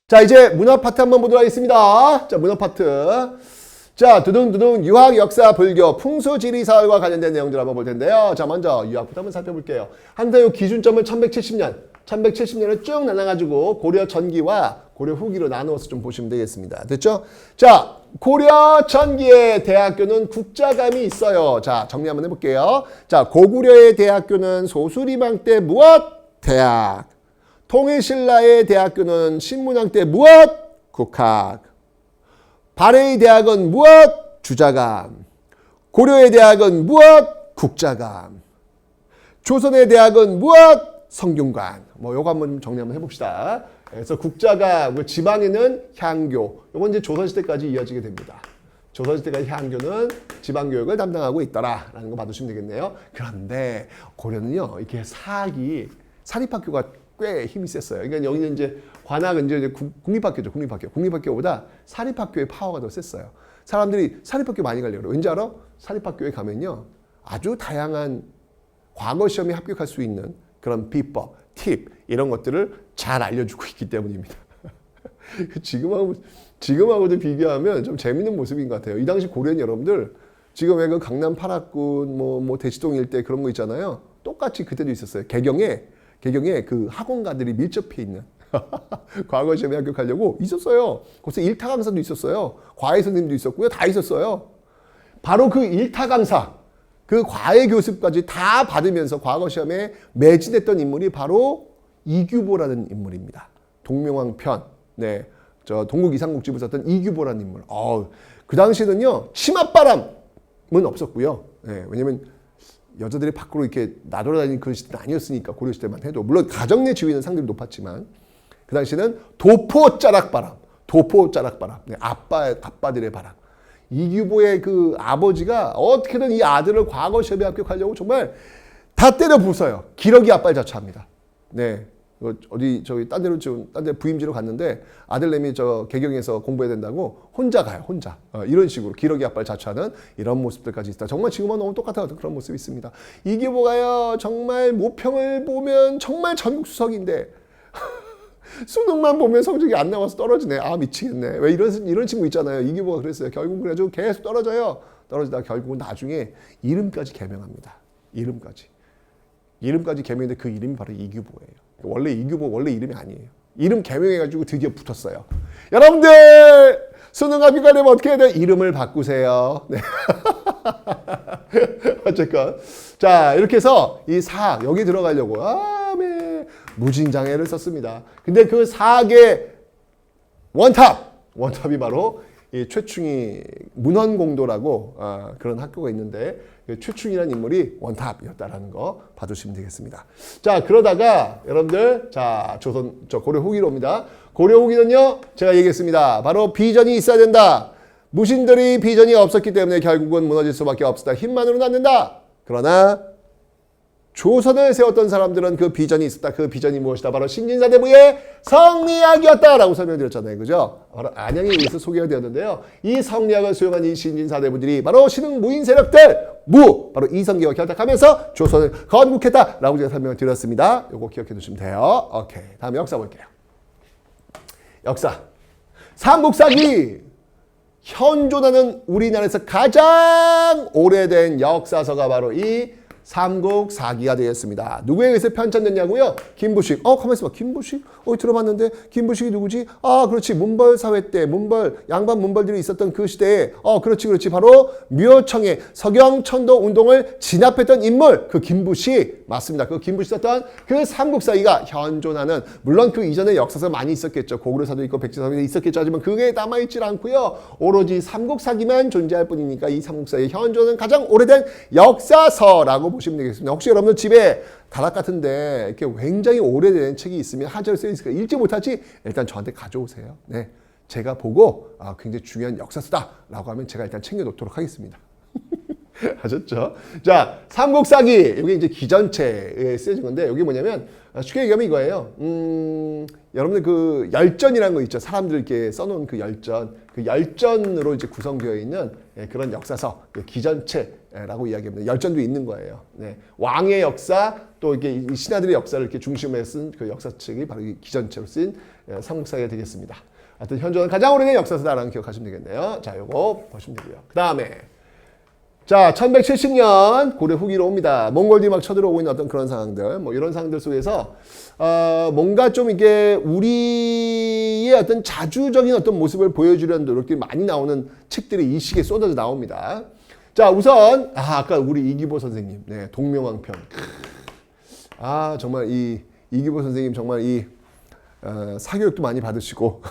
자, 이제 문화 파트 한번 보도록 하겠습니다. 자, 문화 파트. 자, 두둥두둥 유학, 역사, 불교, 풍수, 지리, 사회와 관련된 내용들 한번 볼 텐데요. 자, 먼저 유학부터 한번 살펴볼게요. 항상 이 기준점을 1170년을 쭉 나눠가지고 고려 전기와 고려 후기로 나누어서 좀 보시면 되겠습니다. 됐죠? 자, 고려 전기의 대학교는 국자감이 있어요. 자, 정리 한번 해볼게요. 자, 고구려의 대학교는 소수리망 때 무엇? 대학. 통일신라의 대학교는 신문왕 때 무엇? 국학. 발해의 대학은 무엇? 주자감. 고려의 대학은 무엇? 국자감. 조선의 대학은 무엇? 성균관. 뭐 요거 한번 정리 한번 해봅시다. 그래서 국자감, 지방에는 향교. 요건 이제 조선시대까지 이어지게 됩니다. 조선시대까지 향교는 지방교육을 담당하고 있더라라는 거 봐두시면 되겠네요. 그런데 고려는요, 이렇게 사립학교가 꽤 힘이 셌어요. 그러니까 여기는 이제 관악은 이제 국립학교죠. 국립학교보다 사립학교의 파워가 더 셌어요. 사람들이 사립학교 많이 가려고 그래요. 왠지 알아? 사립학교에 가면요, 아주 다양한 과거 시험에 합격할 수 있는 그런 비법, 팁 이런 것들을 잘 알려주고 있기 때문입니다. 지금하고도 비교하면 좀 재밌는 모습인 것 같아요. 이 당시 고려는 여러분들 지금 왜 그 강남 8학군 뭐 대치동 일대 그런 거 있잖아요. 똑같이 그때도 있었어요. 개경에 그 학원가들이 밀접해 있는 과거 시험에 합격하려고 있었어요. 거기서 일타 강사도 있었어요. 과외 선생님도 있었고요. 다 있었어요. 바로 그 일타 강사, 그 과외 교습까지 다 받으면서 과거 시험에 매진했던 인물이 바로 이규보라는 인물입니다. 동명왕 편, 네, 저 동국 이상국집을 썼던 이규보라는 인물. 그 당시에는요, 치맛바람은 없었고요. 네, 왜냐면 여자들이 밖으로 이렇게 나돌아다니는 그런 시대는 아니었으니까, 고려시대만 해도. 물론 가정 내 지위는 상당히 높았지만 그 당시에는 도포자락바람, 네, 아빠들의 바람. 이규보의 그 아버지가 어떻게든 이 아들을 과거 시험에 합격하려고 정말 다 때려 부숴요. 기러기 아빠를 자처합니다. 네, 어디 저기 딴 데 부임지로 갔는데 아들내미 저 개경에서 공부해야 된다고 혼자 가요. 혼자. 이런 식으로 기러기 아빠를 자처하는 이런 모습들까지 있다. 정말 지금과 너무 똑같은 그런 모습이 있습니다. 이규보가요, 정말 모평을 보면 정말 전국수석인데 수능만 보면 성적이 안 나와서 떨어지네. 미치겠네. 왜 이런 친구 있잖아요. 이규보가 그랬어요. 결국 그래가지고 계속 떨어져요. 떨어지다가 결국은 나중에 이름까지 개명합니다. 이름까지 개명했는데 그 이름이 바로 이규보예요. 원래 이규보 원래 이름이 아니에요. 이름 개명해가지고 드디어 붙었어요. 여러분들 수능 합격하려면 어떻게 해야 돼요? 이름을 바꾸세요. 네. 어쨌건 자, 이렇게 해서 이 사학 여기 들어가려고 무진장애를 썼습니다. 근데 그 사학의 원탑이 바로 이 최충이 문헌공도라고 그런 학교가 있는데 그 최충이라는 인물이 원탑이었다라는 거 봐주시면 되겠습니다. 자, 그러다가 여러분들 자 고려 후기로 옵니다. 고려 후기는요, 제가 얘기했습니다. 바로 비전이 있어야 된다. 무신들이 비전이 없었기 때문에 결국은 무너질 수밖에 없었다. 힘만으로는 안 된다. 그러나 조선을 세웠던 사람들은 그 비전이 있었다. 그 비전이 무엇이다? 바로 신진사대부의 성리학이었다라고 설명드렸잖아요. 그죠? 바로 안양에 의해서 소개가 되었는데요. 이 성리학을 수용한 이 신진사대부들이 바로 신흥 무인 세력들, 바로 이성계와 결탁하면서 조선을 건국했다라고 제가 설명을 드렸습니다. 요거 기억해 두시면 돼요. 오케이. 다음 역사 볼게요. 역사. 삼국사기. 현존하는 우리나라에서 가장 오래된 역사서가 바로 이 삼국사기가 되겠습니다. 누구에 의해서 편찬됐냐고요? 김부식. 가만히 있어봐. 김부식? 들어봤는데 김부식이 누구지? 그렇지. 문벌사회 때 양반 문벌들이 있었던 그 시대에 그렇지. 바로 묘청의 서경천도 운동을 진압했던 인물, 그 김부식 맞습니다. 그 김부식 썼던 그 삼국사기가 현존하는, 물론 그 이전에 역사서 많이 있었겠죠. 고구려사도 있고 백제사도 있었겠죠. 하지만 그게 남아있질 않고요. 오로지 삼국사기만 존재할 뿐이니까 이 삼국사기 현존은 가장 오래된 역사서라고 보시면 되겠습니다. 혹시 여러분들 집에 다락 같은데 이렇게 굉장히 오래된 책이 있으면 한자로 쓰여 있으니까 읽지 못하지? 일단 저한테 가져오세요. 네, 제가 보고 굉장히 중요한 역사서다라고 하면 제가 일단 챙겨놓도록 하겠습니다. 아셨죠? 자, 삼국사기 여기 이제 기전체에 쓰여진 건데 여기 뭐냐면 쉽게 얘기하면 이거예요. 여러분들 그 열전이라는 거 있죠. 사람들 이렇게 써놓은 그 열전으로 이제 구성되어 있는 그런 역사서 기전체 라고 이야기합니다. 열전도 있는 거예요. 네. 왕의 역사 또 이게 이 신하들의 역사를 이렇게 중심에 쓴 그 역사책이 바로 이 기전체로 쓴 삼국사가 되겠습니다. 하여튼 현존은 가장 오래된 역사서다라는 기억하시면 되겠네요. 자, 요거 보시면 되고요. 그 다음에 자, 1170년 고려 후기로 옵니다. 몽골들이 막 쳐들어오고 있는 어떤 그런 상황들, 뭐 이런 상황들 속에서 뭔가 좀 이게 우리의 어떤 자주적인 어떤 모습을 보여주려는 노력들이 많이 나오는 책들이 이 시기에 쏟아져 나옵니다. 자, 우선 아까 우리 이기보 선생님, 네, 동명왕편. 정말 이 이기보 선생님 정말 이 사교육도 많이 받으시고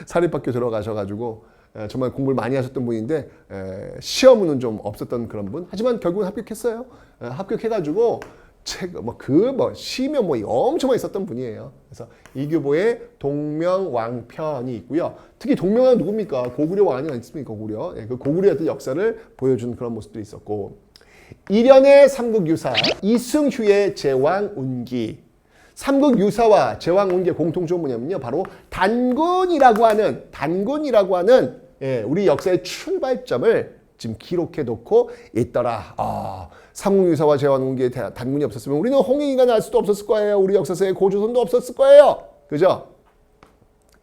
사립학교 들어가셔가지고 정말 공부를 많이 하셨던 분인데 시험은 좀 없었던 그런 분. 하지만 결국은 합격했어요. 합격해가지고 시면 엄청 많이 썼던 분이에요. 그래서 이규보의 동명왕편이 있고요. 특히 동명왕 누굽니까? 고구려 왕이 아니습니까? 고구려. 그 고구려의 어떤 역사를 보여주는 그런 모습들이 있었고, 일연의 삼국유사, 이승휴의 제왕운기. 삼국유사와 제왕운기의 공통점은 뭐냐면요, 바로 단군이라고 하는 우리 역사의 출발점을 지금 기록해 놓고 있더라. 삼국유사와 제왕운기의 단군이 없었으면 우리는 홍익이가 날 수도 없었을 거예요. 우리 역사서에 고조선도 없었을 거예요. 그죠?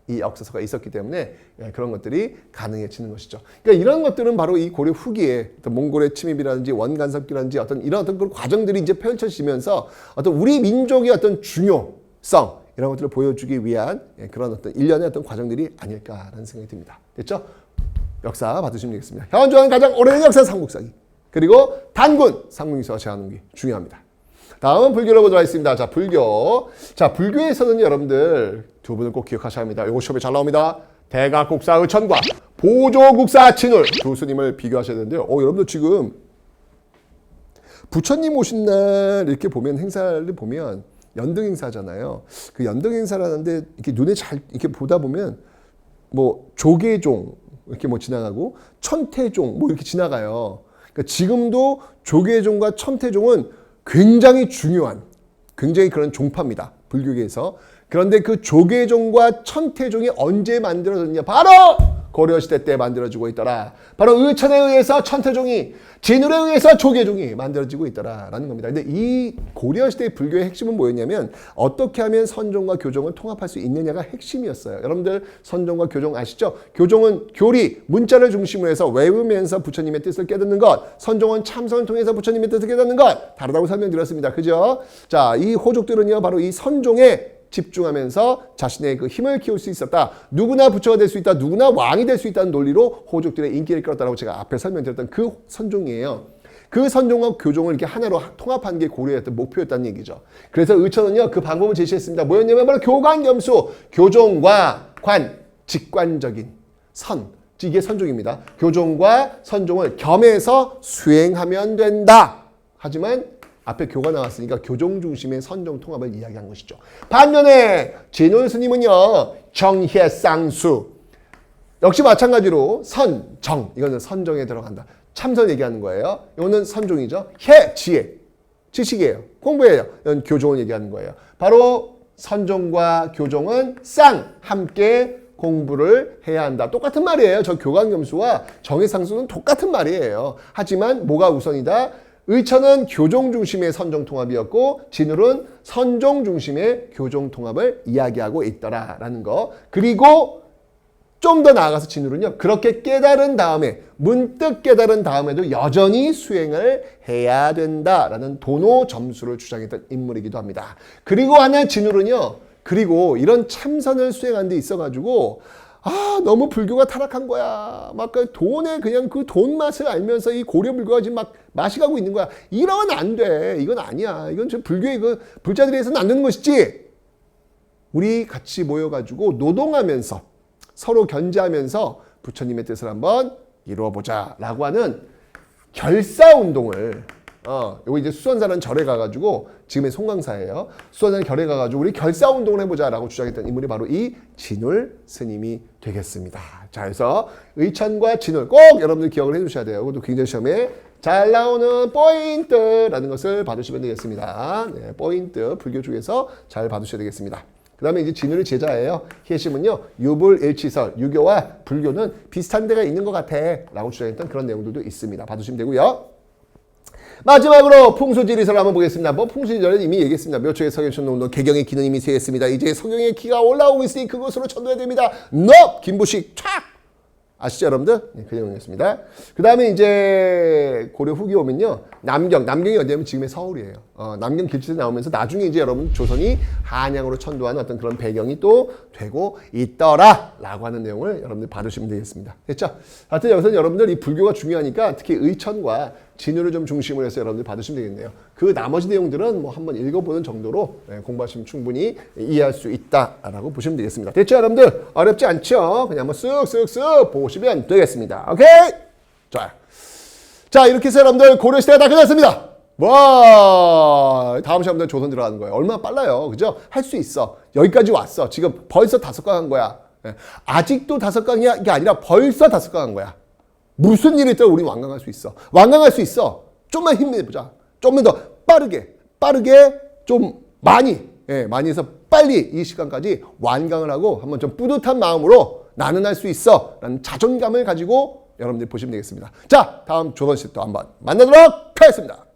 이 역사서가 있었기 때문에 그런 것들이 가능해지는 것이죠. 그러니까 이런 것들은 바로 이 고려 후기에 어떤 몽골의 침입이라든지 원간섭기라든지 이런 어떤 그런 과정들이 이제 펼쳐지면서 어떤 우리 민족의 어떤 중요성 이런 것들을 보여주기 위한 그런 어떤 일련의 어떤 과정들이 아닐까라는 생각이 듭니다. 됐죠? 역사 받으시면 되겠습니다. 현존하는 가장 오래된 역사 삼국사기. 그리고 단군, 삼국유사와 제왕운기 중요합니다. 다음은 불교를 보도록 하겠습니다. 자, 불교. 자, 불교에서는 여러분들 두 분을 꼭 기억하셔야 합니다. 이거 시험에 잘 나옵니다. 대각국사 의천과 보조국사 진울 두 스님을 비교하셔야 되는데요. 여러분들 지금 부처님 오신 날 이렇게 보면 행사를 보면 연등 행사잖아요. 그 연등 행사를 하는데 이렇게 눈에 잘 이렇게 보다 보면 조계종 이렇게 지나가고 천태종 이렇게 지나가요. 그러니까 지금도 조계종과 천태종은 굉장히 중요한 굉장히 그런 종파입니다. 불교계에서. 그런데 그 조계종과 천태종이 언제 만들어졌냐? 바로 고려시대 때 만들어지고 있더라. 바로 의천에 의해서 천태종이, 진울에 의해서 조계종이 만들어지고 있더라라는 겁니다. 근데 이 고려시대의 불교의 핵심은 뭐였냐면 어떻게 하면 선종과 교종을 통합할 수 있느냐가 핵심이었어요. 여러분들 선종과 교종 아시죠? 교종은 교리, 문자를 중심으로 해서 외우면서 부처님의 뜻을 깨닫는 것, 선종은 참선을 통해서 부처님의 뜻을 깨닫는 것, 다르다고 설명드렸습니다. 그죠? 자, 이 호족들은요, 바로 이 선종에 집중하면서 자신의 그 힘을 키울 수 있었다. 누구나 부처가 될 수 있다. 누구나 왕이 될 수 있다는 논리로 호족들의 인기를 끌었다라고 제가 앞에 설명드렸던 그 선종이에요. 그 선종과 교종을 이렇게 하나로 통합한 게 고려의 어떤 목표였다는 얘기죠. 그래서 의천은요, 그 방법을 제시했습니다. 뭐였냐면 바로 교관겸수, 교종과 관, 직관적인 선, 이게 선종입니다. 교종과 선종을 겸해서 수행하면 된다. 하지만 앞에 교가 나왔으니까 교종 중심의 선종 통합을 이야기한 것이죠. 반면에 진울 스님은요, 정혜쌍수, 역시 마찬가지로 선정, 이거는 선정에 들어간다. 참선 얘기하는 거예요. 이거는 선종이죠. 해, 지혜, 지식이에요. 공부예요. 이건 교종을 얘기하는 거예요. 바로 선종과 교종은 함께 공부를 해야 한다. 똑같은 말이에요. 저 교관겸수와 정혜쌍수는 똑같은 말이에요. 하지만 뭐가 우선이다? 의천은 교종 중심의 선종 통합이었고 진울은 선종 중심의 교종 통합을 이야기하고 있더라라는 거. 그리고 좀 더 나아가서 진울은요, 그렇게 깨달은 다음에, 문득 깨달은 다음에도 여전히 수행을 해야 된다라는 도노 점수를 주장했던 인물이기도 합니다. 그리고 하나 진울은요, 그리고 이런 참선을 수행하는 데 있어가지고 너무 불교가 타락한 거야. 막 그 돈에 그냥 그 돈 맛을 알면서 이 고려 불교가 지금 막 맛이 가고 있는 거야. 이러면 안 돼. 이건 아니야. 이건 저 불교의 그 불자들이 해서는 안 되는 것이지. 우리 같이 모여가지고 노동하면서 서로 견제하면서 부처님의 뜻을 한번 이루어보자라고 하는 결사운동을 요거 이제 수원사라는 절에 가가지고 지금의 송강사예요. 수원사라는 절에 가가지고 우리 결사운동을 해보자라고 주장했던 인물이 바로 이 진울 스님이 되겠습니다. 자, 그래서 의천과 진울 꼭 여러분들 기억을 해두셔야 돼요. 이것도 굉장히 시험에 잘 나오는 포인트라는 것을 받으시면 되겠습니다. 네, 포인트 불교 중에서 잘 받으셔야 되겠습니다. 그 다음에 이제 진울의 제자예요. 희심은요, 유불일치설, 유교와 불교는 비슷한 데가 있는 것 같아 라고 주장했던 그런 내용들도 있습니다. 봐주시면 되고요. 마지막으로 풍수지리설을 한번 보겠습니다. 뭐 풍수지리설은 이미 얘기했습니다. 몇 초의 석유천도운동 개경의 기는 이미 세했습니다. 이제 석영의 기가 올라오고 있으니 그곳으로 천도해야 됩니다. 김부식 촥! 아시죠 여러분들? 네, 그 내용이었습니다. 그 다음에 이제 고려 후기 오면요. 남경이 어디냐면 지금의 서울이에요. 남경 길치에서 나오면서 나중에 이제 여러분 조선이 한양으로 천도하는 어떤 그런 배경이 또 되고 있더라 라고 하는 내용을 여러분들 봐주시면 되겠습니다. 됐죠? 하여튼 여기서는 여러분들 이 불교가 중요하니까 특히 의천과 진유를 좀 중심으로 해서 여러분들 받으시면 되겠네요. 그 나머지 내용들은 뭐 한번 읽어보는 정도로 공부하시면 충분히 이해할 수 있다라고 보시면 되겠습니다. 됐죠 여러분들? 어렵지 않죠? 그냥 한번 쓱쓱쓱 보시면 되겠습니다. 오케이? 좋아요. 자 이렇게 해서 여러분들 고려시대가 다 끝났습니다. 와 다음 시간부터 조선 들어가는 거예요. 얼마나 빨라요. 그죠? 할 수 있어. 여기까지 왔어. 지금 벌써 5강 한 거야. 아직도 5강이 이게 아니라 벌써 5강 한 거야. 무슨 일이 있더라도 우리 완강할 수 있어. 완강할 수 있어. 좀만 힘내보자. 좀만 더 빠르게 좀 많이 해서 빨리 이 시간까지 완강을 하고 한번 좀 뿌듯한 마음으로 나는 할 수 있어 라는 자존감을 가지고 여러분들이 보시면 되겠습니다. 자 다음 조선시대 또 한번 만나도록 하겠습니다.